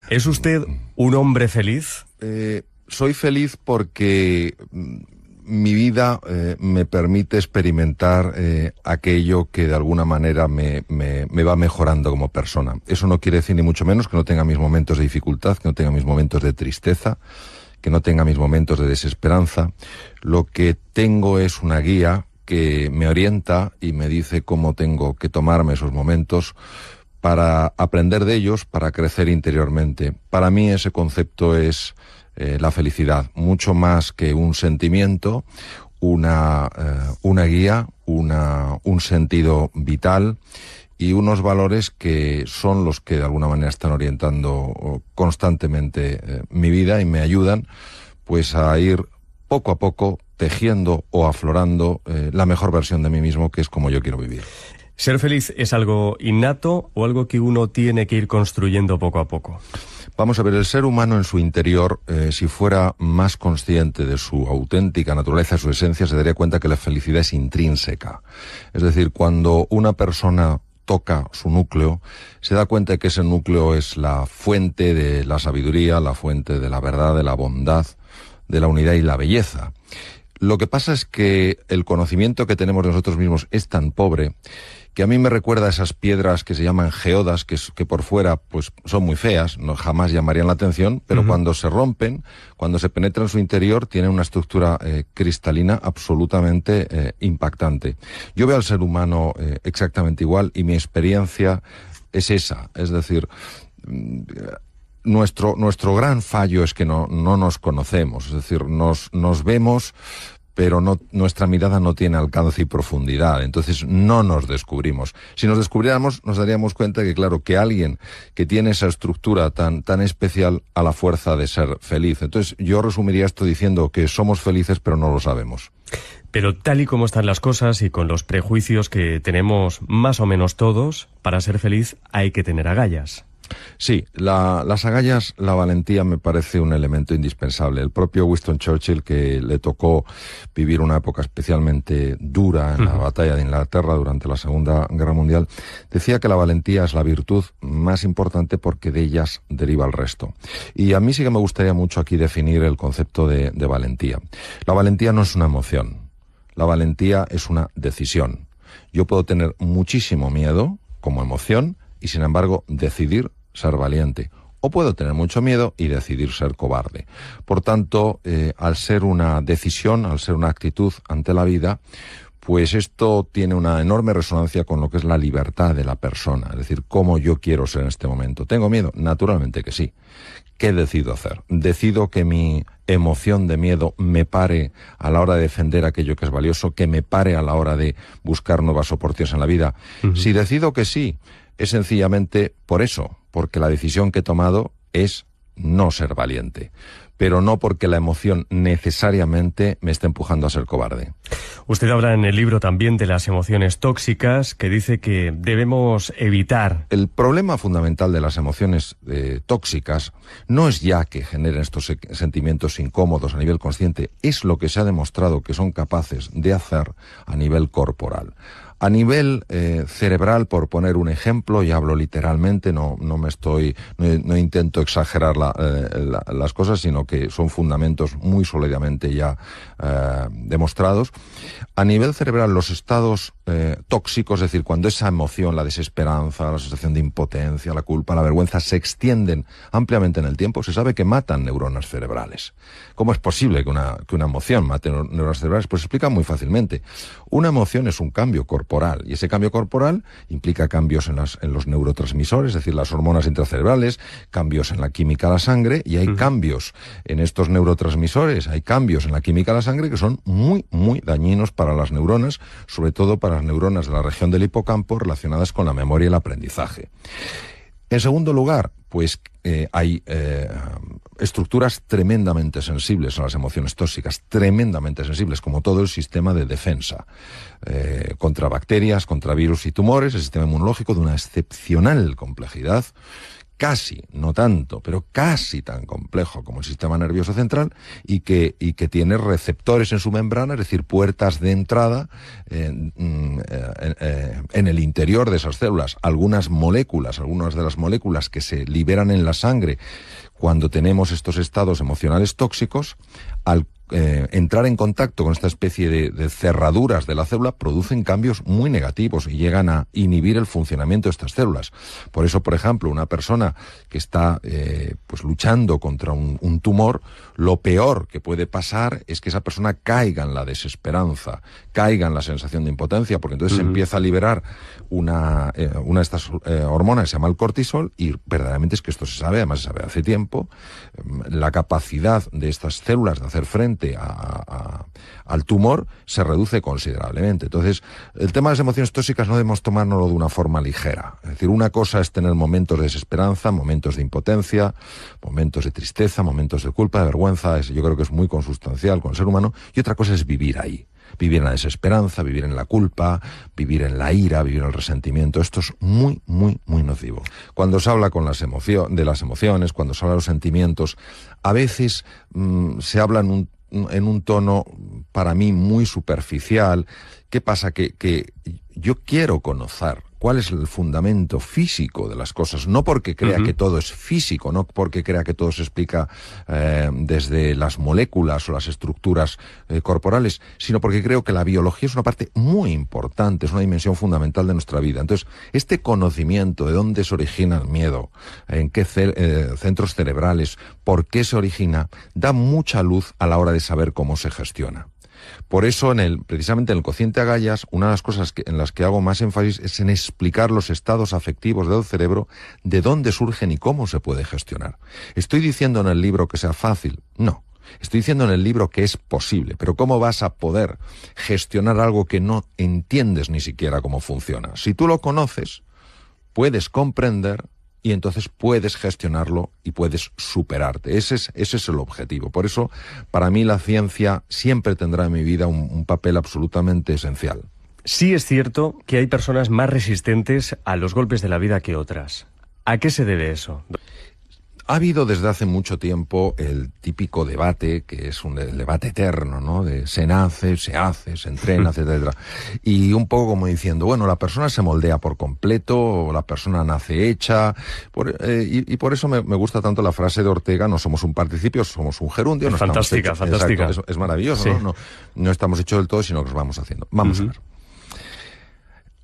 ¿Es usted un hombre feliz? Soy feliz porque mi vida me permite experimentar aquello que de alguna manera me va mejorando como persona. Eso no quiere decir ni mucho menos que no tenga mis momentos de dificultad, que no tenga mis momentos de tristeza, que no tenga mis momentos de desesperanza. Lo que tengo es una guía que me orienta y me dice cómo tengo que tomarme esos momentos para aprender de ellos, para crecer interiormente. Para mí ese concepto es la felicidad, mucho más que un sentimiento, una guía, un sentido vital y unos valores que son los que de alguna manera están orientando constantemente mi vida y me ayudan pues a ir poco a poco tejiendo o aflorando la mejor versión de mí mismo, que es como yo quiero vivir. ¿Ser feliz es algo innato o algo que uno tiene que ir construyendo poco a poco? Vamos a ver, el ser humano en su interior, si fuera más consciente de su auténtica naturaleza, su esencia, se daría cuenta que la felicidad es intrínseca. Es decir, cuando una persona toca su núcleo, se da cuenta de que ese núcleo es la fuente de la sabiduría, la fuente de la verdad, de la bondad, de la unidad y la belleza. Lo que pasa es que el conocimiento que tenemos de nosotros mismos es tan pobre que a mí me recuerda a esas piedras que se llaman geodas, que por fuera pues son muy feas, no jamás llamarían la atención, pero cuando se rompen, cuando se penetra en su interior, tienen una estructura cristalina absolutamente impactante. Yo veo al ser humano exactamente igual y mi experiencia es esa, es decir, nuestro gran fallo es que no nos conocemos, es decir, nos vemos, pero nuestra mirada no tiene alcance y profundidad, entonces no nos descubrimos. Si nos descubriéramos, nos daríamos cuenta que, claro, que alguien que tiene esa estructura tan especial a la fuerza de ser feliz. Entonces yo resumiría esto diciendo que somos felices, pero no lo sabemos. Pero tal y como están las cosas y con los prejuicios que tenemos más o menos todos, para ser feliz hay que tener agallas. Sí, las agallas, la valentía me parece un elemento indispensable. El propio Winston Churchill, que le tocó vivir una época especialmente dura en la batalla de Inglaterra durante la Segunda Guerra Mundial, decía que la valentía es la virtud más importante porque de ellas deriva el resto. Y a mí sí que me gustaría mucho aquí definir el concepto de valentía. La valentía no es una emoción, la valentía es una decisión. Yo puedo tener muchísimo miedo como emoción y sin embargo decidir ser valiente. O puedo tener mucho miedo y decidir ser cobarde. Por tanto, al ser una decisión, al ser una actitud ante la vida, pues esto tiene una enorme resonancia con lo que es la libertad de la persona. Es decir, cómo yo quiero ser en este momento. ¿Tengo miedo? Naturalmente que sí. ¿Qué decido hacer? ¿Decido que mi emoción de miedo me pare a la hora de defender aquello que es valioso, que me pare a la hora de buscar nuevas oportunidades en la vida? Si decido que sí, es sencillamente por eso, porque la decisión que he tomado es no ser valiente, pero no porque la emoción necesariamente me esté empujando a ser cobarde. Usted habla en el libro también de las emociones tóxicas, que dice que debemos evitar. El problema fundamental de las emociones tóxicas no es ya que generen estos sentimientos incómodos a nivel consciente, es lo que se ha demostrado que son capaces de hacer a nivel corporal. A nivel cerebral, por poner un ejemplo, y hablo literalmente, no intento exagerar las cosas, sino que son fundamentos muy sólidamente ya demostrados. A nivel cerebral, los estados tóxicos, es decir, cuando esa emoción, la desesperanza, la sensación de impotencia, la culpa, la vergüenza, se extienden ampliamente en el tiempo, se sabe que matan neuronas cerebrales. ¿Cómo es posible que una emoción mate neuronas cerebrales? Pues se explica muy fácilmente. Una emoción es un cambio corporal, y ese cambio corporal implica cambios en los neurotransmisores, es decir, las hormonas intracerebrales, cambios en la química de la sangre, y hay cambios en estos neurotransmisores, hay cambios en la química de la sangre que son muy, muy dañinos para las neuronas, sobre todo para las neuronas de la región del hipocampo relacionadas con la memoria y el aprendizaje. En segundo lugar, pues hay estructuras tremendamente sensibles a las emociones tóxicas, tremendamente sensibles, como todo el sistema de defensa contra bacterias, contra virus y tumores, el sistema inmunológico de una excepcional complejidad casi, no tanto, pero casi tan complejo como el sistema nervioso central y que tiene receptores en su membrana, es decir, puertas de entrada en el interior de esas células. Algunas de las moléculas que se liberan en la sangre cuando tenemos estos estados emocionales tóxicos, al entrar en contacto con esta especie de cerraduras de la célula, producen cambios muy negativos y llegan a inhibir el funcionamiento de estas células. Por eso, por ejemplo, una persona que está pues luchando contra un tumor, lo peor que puede pasar es que esa persona caiga en la desesperanza, caiga en la sensación de impotencia, porque entonces se empieza a liberar una de estas hormonas que se llama el cortisol, y verdaderamente es que esto se sabe, además se sabe hace tiempo, la capacidad de estas células de hacer frente al tumor se reduce considerablemente. Entonces, el tema de las emociones tóxicas no debemos tomárnoslo de una forma ligera. Es decir, una cosa es tener momentos de desesperanza, momentos de impotencia, momentos de tristeza, momentos de culpa, de vergüenza, yo creo que es muy consustancial con el ser humano, y otra cosa es vivir ahí. Vivir en la desesperanza, vivir en la culpa, vivir en la ira, vivir en el resentimiento. Esto es muy, muy, muy nocivo. Cuando se habla de las emociones, cuando se habla de los sentimientos, a veces se habla en un tono, para mí, muy superficial. ¿Qué pasa? Que yo quiero conocer cuál es el fundamento físico de las cosas, no porque crea que todo es físico, no porque crea que todo se explica desde las moléculas o las estructuras corporales, sino porque creo que la biología es una parte muy importante, es una dimensión fundamental de nuestra vida. Entonces, este conocimiento de dónde se origina el miedo, en qué centros cerebrales, por qué se origina, da mucha luz a la hora de saber cómo se gestiona. Por eso, precisamente en el cociente Agallas, una de las cosas en las que hago más énfasis es en explicar los estados afectivos del cerebro, de dónde surgen y cómo se puede gestionar. ¿Estoy diciendo en el libro que sea fácil? No. Estoy diciendo en el libro que es posible, pero ¿cómo vas a poder gestionar algo que no entiendes ni siquiera cómo funciona? Si tú lo conoces, puedes comprender y entonces puedes gestionarlo y puedes superarte. Ese es el objetivo. Por eso, para mí, la ciencia siempre tendrá en mi vida un papel absolutamente esencial. Sí es cierto que hay personas más resistentes a los golpes de la vida que otras. ¿A qué se debe eso? Ha habido desde hace mucho tiempo el típico debate, que es el debate eterno, ¿no? De se nace, se hace, se entrena, etcétera. Y un poco como diciendo, bueno, la persona se moldea por completo, o la persona nace hecha. Y por eso me gusta tanto la frase de Ortega, no somos un participio, somos un gerundio. Es fantástica, fantástica. Exacto, es maravilloso, sí. No estamos hechos del todo, sino que nos vamos haciendo. Vamos a ver.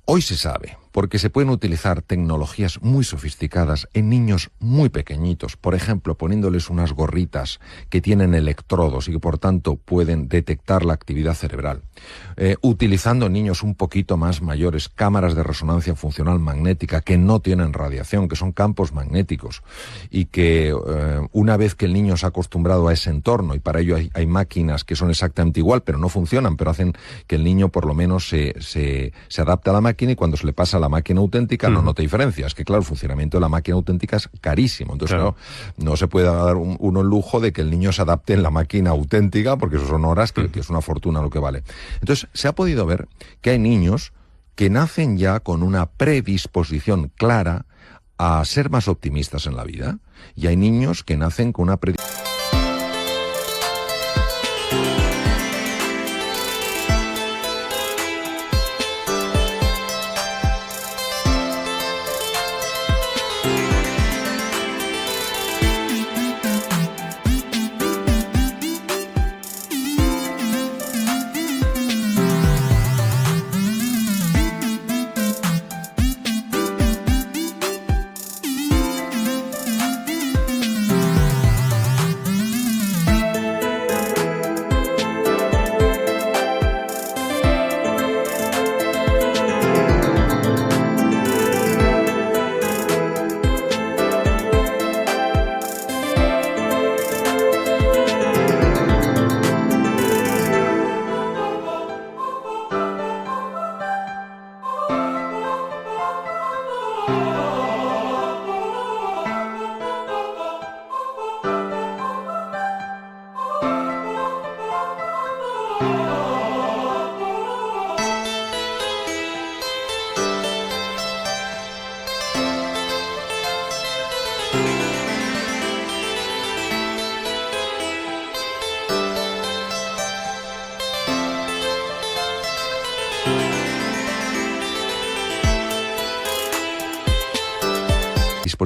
Hoy se sabe, porque se pueden utilizar tecnologías muy sofisticadas en niños muy pequeñitos, por ejemplo, poniéndoles unas gorritas que tienen electrodos y que por tanto pueden detectar la actividad cerebral, utilizando en niños un poquito más mayores cámaras de resonancia funcional magnética que no tienen radiación, que son campos magnéticos, y que una vez que el niño se ha acostumbrado a ese entorno, y para ello hay máquinas que son exactamente igual, pero no funcionan, pero hacen que el niño por lo menos se adapte a la máquina, y cuando se le pasa a la máquina auténtica no nota diferencia. Es que, claro, el funcionamiento de la máquina auténtica es carísimo. Entonces, claro, no se puede dar uno el lujo de que el niño se adapte en la máquina auténtica, porque eso son horas que es una fortuna lo que vale. Entonces, se ha podido ver que hay niños que nacen ya con una predisposición clara a ser más optimistas en la vida, y hay niños que nacen con una predisposición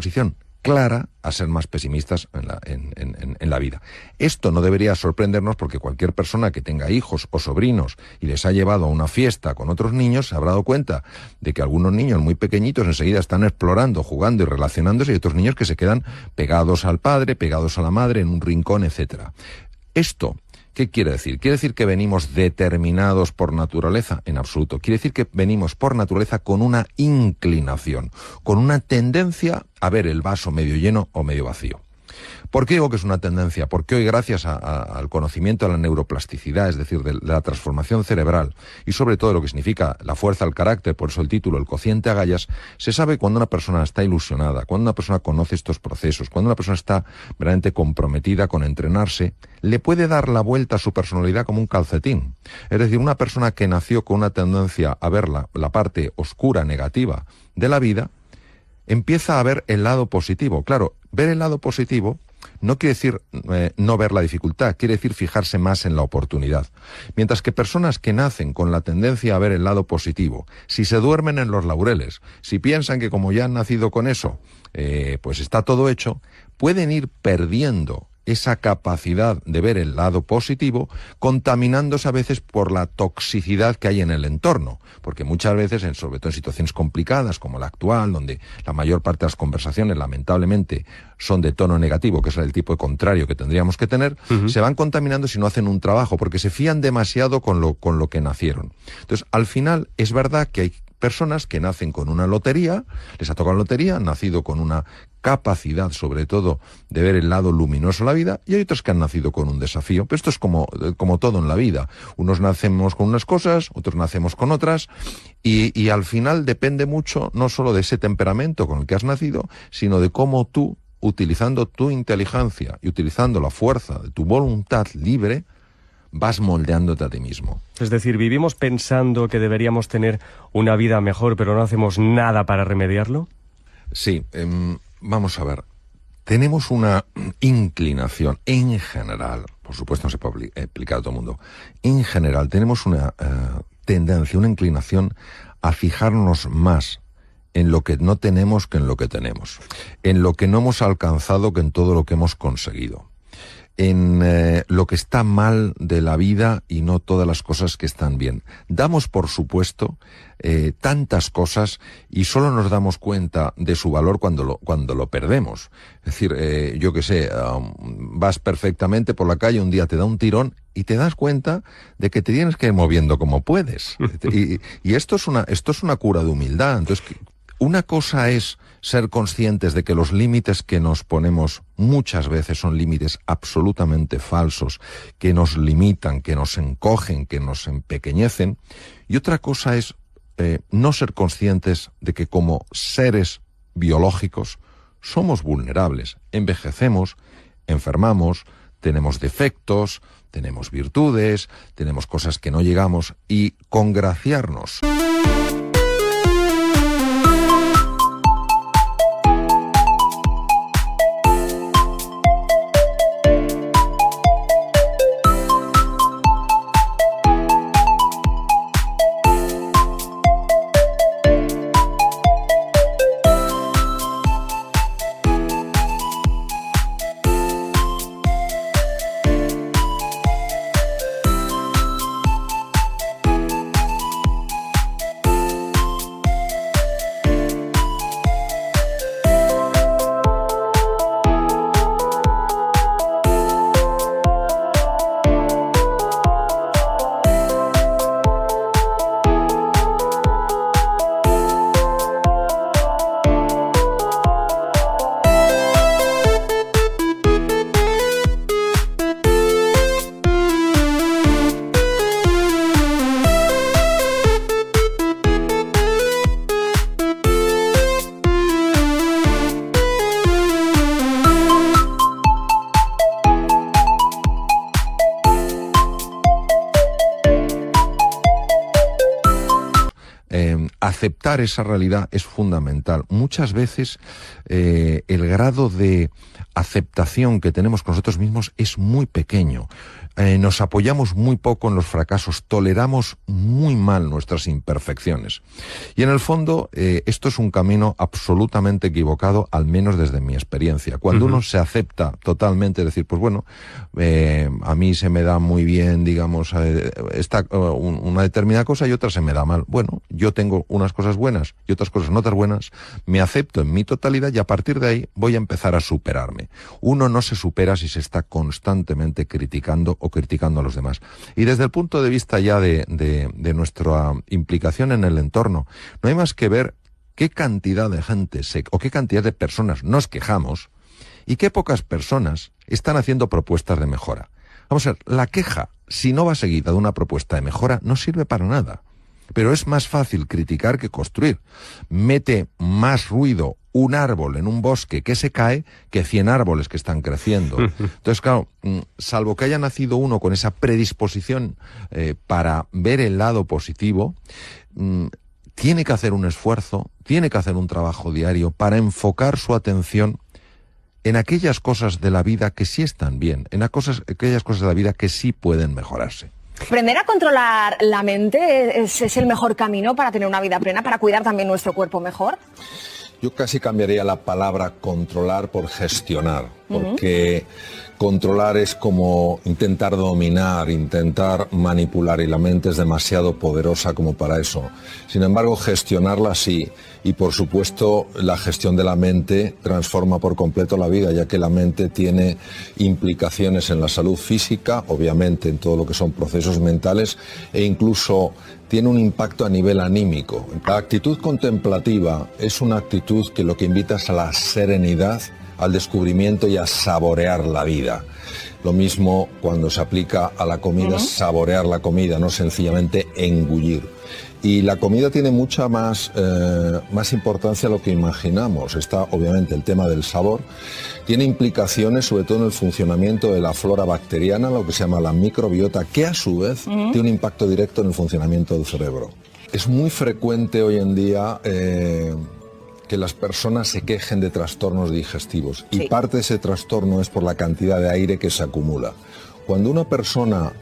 disposición clara a ser más pesimistas en la vida. Esto no debería sorprendernos porque cualquier persona que tenga hijos o sobrinos y les ha llevado a una fiesta con otros niños se habrá dado cuenta de que algunos niños muy pequeñitos enseguida están explorando, jugando y relacionándose, y otros niños que se quedan pegados al padre, pegados a la madre, en un rincón, etcétera. Esto, ¿qué quiere decir? ¿Quiere decir que venimos determinados por naturaleza? En absoluto. Quiere decir que venimos por naturaleza con una inclinación, con una tendencia a ver el vaso medio lleno o medio vacío. ¿Por qué digo que es una tendencia? Porque hoy, gracias al conocimiento de la neuroplasticidad, es decir, de la transformación cerebral, y sobre todo lo que significa la fuerza al carácter, por eso el título, el cociente Agallas, se sabe cuando una persona está ilusionada, cuando una persona conoce estos procesos, cuando una persona está verdaderamente comprometida con entrenarse, le puede dar la vuelta a su personalidad como un calcetín. Es decir, una persona que nació con una tendencia a ver la parte oscura, negativa de la vida, empieza a ver el lado positivo. Claro, ver el lado positivo no quiere decir no ver la dificultad, quiere decir fijarse más en la oportunidad. Mientras que personas que nacen con la tendencia a ver el lado positivo, si se duermen en los laureles, si piensan que como ya han nacido con eso, pues está todo hecho, pueden ir perdiendo esa capacidad de ver el lado positivo, contaminándose a veces por la toxicidad que hay en el entorno, porque muchas veces, sobre todo en situaciones complicadas como la actual, donde la mayor parte de las conversaciones lamentablemente son de tono negativo, que es el tipo de contrario que tendríamos que tener, se van contaminando si no hacen un trabajo, porque se fían demasiado con lo que nacieron. Entonces, al final, es verdad que hay personas que nacen con una lotería, les ha tocado la lotería, han nacido con una capacidad, sobre todo, de ver el lado luminoso de la vida, y hay otros que han nacido con un desafío. Pero esto es como todo en la vida. Unos nacemos con unas cosas, otros nacemos con otras, y al final depende mucho no solo de ese temperamento con el que has nacido, sino de cómo tú, utilizando tu inteligencia y utilizando la fuerza de tu voluntad libre, vas moldeándote a ti mismo. Es decir, vivimos pensando que deberíamos tener una vida mejor, pero no hacemos nada para remediarlo. Sí, vamos a ver. Tenemos una inclinación en general, por supuesto no se puede explicar a todo el mundo, en general tenemos una tendencia, una inclinación a fijarnos más en lo que no tenemos que en lo que tenemos, en lo que no hemos alcanzado que en todo lo que hemos conseguido, en lo que está mal de la vida y no todas las cosas que están bien. Damos por supuesto tantas cosas y solo nos damos cuenta de su valor cuando lo perdemos. Es decir, yo qué sé, vas perfectamente por la calle, un día te da un tirón y te das cuenta de que te tienes que ir moviendo como puedes. Y esto es una cura de humildad. Entonces, una cosa es ser conscientes de que los límites que nos ponemos muchas veces son límites absolutamente falsos, que nos limitan, que nos encogen, que nos empequeñecen. Y otra cosa es no ser conscientes de que como seres biológicos somos vulnerables, envejecemos, enfermamos, tenemos defectos, tenemos virtudes, tenemos cosas que no llegamos, y congraciarnos aceptar esa realidad es fundamental. Muchas veces el grado de aceptación que tenemos con nosotros mismos es muy pequeño. Nos apoyamos muy poco en los fracasos, toleramos muy mal nuestras imperfecciones. Y en el fondo, esto es un camino absolutamente equivocado, al menos desde mi experiencia. Cuando uno se acepta totalmente, es decir, pues bueno, a mí se me da muy bien, digamos, una determinada cosa y otra se me da mal. Bueno, yo tengo unas cosas buenas y otras cosas no tan buenas, me acepto en mi totalidad y a partir de ahí voy a empezar a superarme. Uno no se supera si se está constantemente criticando o criticando a los demás. Y desde el punto de vista ya de nuestra implicación en el entorno, no hay más que ver qué cantidad de gente o qué cantidad de personas nos quejamos y qué pocas personas están haciendo propuestas de mejora. Vamos a ver, la queja, si no va seguida de una propuesta de mejora, no sirve para nada. Pero es más fácil criticar que construir. Mete más ruido un árbol en un bosque que se cae que 100 árboles que están creciendo. Entonces, claro, salvo que haya nacido uno con esa predisposición para ver el lado positivo, tiene que hacer un esfuerzo, tiene que hacer un trabajo diario para enfocar su atención en aquellas cosas de la vida que sí están bien, en aquellas cosas de la vida que sí pueden mejorarse. ¿Aprender a controlar la mente es el mejor camino para tener una vida plena, para cuidar también nuestro cuerpo mejor? Yo casi cambiaría la palabra controlar por gestionar, porque controlar es como intentar dominar, intentar manipular, y la mente es demasiado poderosa como para eso. Sin embargo, gestionarla sí, y por supuesto la gestión de la mente transforma por completo la vida, ya que la mente tiene implicaciones en la salud física, obviamente en todo lo que son procesos mentales, e incluso tiene un impacto a nivel anímico. La actitud contemplativa es una actitud que lo que invita es a la serenidad, al descubrimiento y a saborear la vida. Lo mismo cuando se aplica a la comida, saborear la comida, no sencillamente engullir. Y la comida tiene mucha más importancia de lo que imaginamos. Está obviamente el tema del sabor, tiene implicaciones sobre todo en el funcionamiento de la flora bacteriana, lo que se llama la microbiota, que a su vez tiene un impacto directo en el funcionamiento del cerebro. Es muy frecuente hoy en día que las personas se quejen de trastornos digestivos, y parte de ese trastorno es por la cantidad de aire que se acumula. Cuando una persona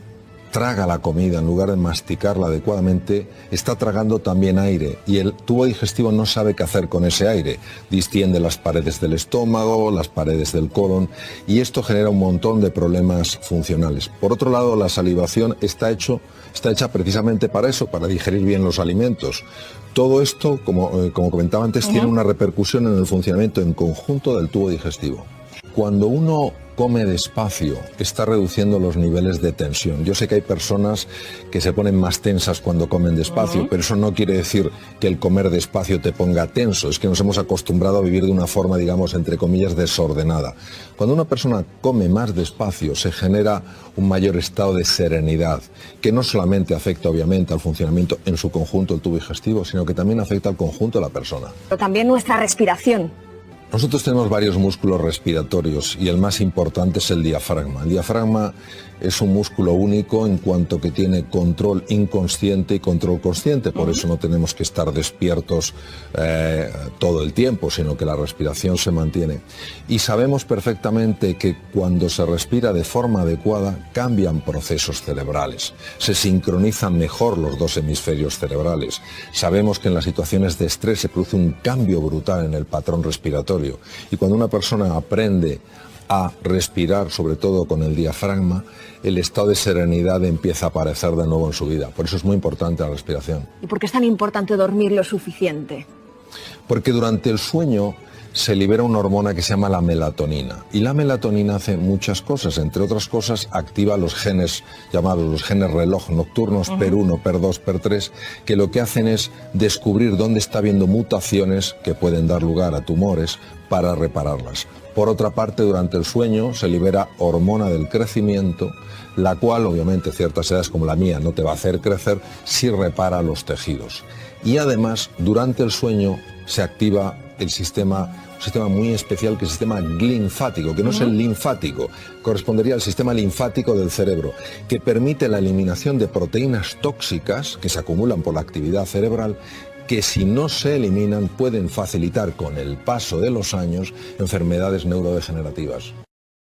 traga la comida en lugar de masticarla adecuadamente, está tragando también aire, y el tubo digestivo no sabe qué hacer con ese aire. Distiende las paredes del estómago, las paredes del colon, y esto genera un montón de problemas funcionales. Por otro lado, la salivación está hecha precisamente para eso, para digerir bien los alimentos. Todo esto, como comentaba antes, tiene una repercusión en el funcionamiento en conjunto del tubo digestivo. Cuando uno come despacio, está reduciendo los niveles de tensión. Yo sé que hay personas que se ponen más tensas cuando comen despacio, pero eso no quiere decir que el comer despacio te ponga tenso. Es que nos hemos acostumbrado a vivir de una forma, digamos, entre comillas, desordenada. Cuando una persona come más despacio, se genera un mayor estado de serenidad, que no solamente afecta, obviamente, al funcionamiento en su conjunto del tubo digestivo, sino que también afecta al conjunto de la persona. Pero también nuestra respiración. Nosotros tenemos varios músculos respiratorios y el más importante es el diafragma. El diafragma es un músculo único en cuanto que tiene control inconsciente y control consciente. Por eso no tenemos que estar despiertos todo el tiempo, sino que la respiración se mantiene. Y sabemos perfectamente que cuando se respira de forma adecuada cambian procesos cerebrales. Se sincronizan mejor los dos hemisferios cerebrales. Sabemos que en las situaciones de estrés se produce un cambio brutal en el patrón respiratorio. Y cuando una persona aprende a respirar, sobre todo con el diafragma, el estado de serenidad empieza a aparecer de nuevo en su vida. Por eso es muy importante la respiración. ¿Y por qué es tan importante dormir lo suficiente? Porque durante el sueño se libera una hormona que se llama la melatonina. Y la melatonina hace muchas cosas. Entre otras cosas, activa los genes llamados los genes reloj nocturnos, PER1, PER2, PER3, que lo que hacen es descubrir dónde está habiendo mutaciones que pueden dar lugar a tumores para repararlas. Por otra parte, durante el sueño se libera hormona del crecimiento, la cual, obviamente, ciertas edades como la mía no te va a hacer crecer, si repara los tejidos. Y además, durante el sueño se activa un sistema muy especial, que es el sistema linfático, que no es el linfático, correspondería al sistema linfático del cerebro, que permite la eliminación de proteínas tóxicas que se acumulan por la actividad cerebral que si no se eliminan pueden facilitar con el paso de los años enfermedades neurodegenerativas.